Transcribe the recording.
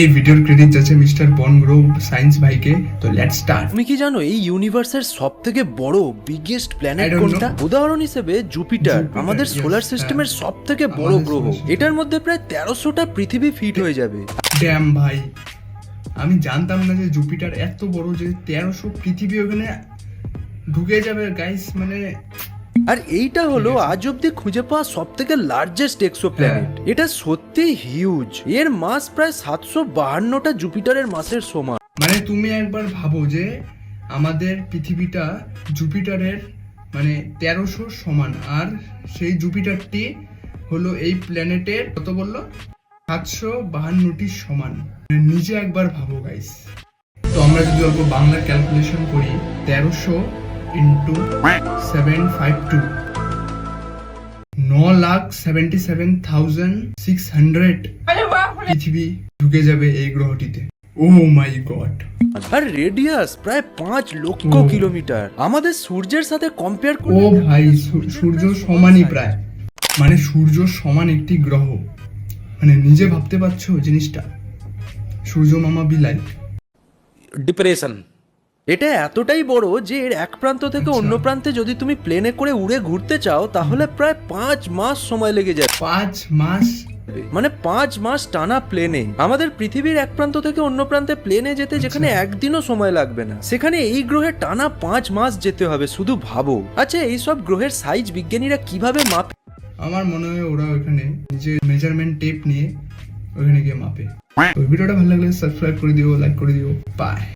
এই ভিডিওর ক্রেডিট যাচ্ছে মিস্টার বন গ্রোভ সায়েন্স ভাইকে। তো লেটস স্টার্ট। তুমি কি জানো এই ইউনিভার্সের সবথেকে বড় বিগেস্ট প্ল্যানেট কোনটা? উদাহরণ হিসেবে জুপিটার আমাদের সোলার সিস্টেমের সবথেকে বড় গ্রহ। এটার মধ্যে প্রায় 1300টা পৃথিবী ফিট হয়ে যাবে। ড্যাম ভাই, আমি জানতাম না যে জুপিটার এত বড়, যে 1300 পৃথিবী ওখানে ঢুকে যাবে গাইস। মানে আর এইটা হলো আজ অব্দি খুঁজে পাওয়া সবথেকে লার্জেস্ট এক্সোপ্ল্যানেট। এটা সত্যি হিউজ। এর মাস প্রায় 752টা জুপিটারের মাসের সমান। মানে তুমি একবার ভাবো যে আমাদের পৃথিবীটা জুপিটারের মানে 1300 সমান, আর সেই জুপিটারটি হলো এই প্ল্যানেটের কত বললো 752টি সমান। নিজে একবার ভাবো গাইস। তো আমরা যদি অল্প বাংলা ক্যালকুলেশন করি, 1300 ইন্টু 752, 9,77,600 পৃথিবী ঢুকে যাবে এই গ্রহটিতে। ও মাই গড। আর রেডিয়াস প্রায় 5 লক্ষ কিলোমিটার। আমাদের সূর্যের সাথে কম্পেয়ার ও করলে ভাই, সূর্য সমানই প্রায়, মানে সূর্য সমান একটি গ্রহ। মানে নিজে ভাবতে পারছো জিনিসটা, সূর্য মামা বি লাইক ডিপ্রেশন। এটা এতটাই বড় যে এর এক প্রান্ত থেকে অন্য প্রান্তে যদি তুমি প্লেনে করে উড়ে ঘুরতে চাও তাহলে প্রায় 5 মাস সময় লেগে যাবে। 5 মাস? মানে 5 মাস টানা প্লেনে। আমাদের পৃথিবীর এক প্রান্ত থেকে অন্য প্রান্তে প্লেনে যেতে যেখানে একদিনও সময় লাগবে না, সেখানে এই গ্রহে টানা 5 মাস যেতে হবে। শুধু ভাবো। আচ্ছা, এই সব গ্রহের সাইজ বিজ্ঞানীরা কিভাবে মাপে? আমার মনে হয় ওরা ওখানে যে মেজারমেন্ট টেপ নিয়ে ওখানে গিয়ে মাপে। তো ভিডিওটা ভালো লাগলে সাবস্ক্রাইব করে দিও, লাইক করে দিও। বাই।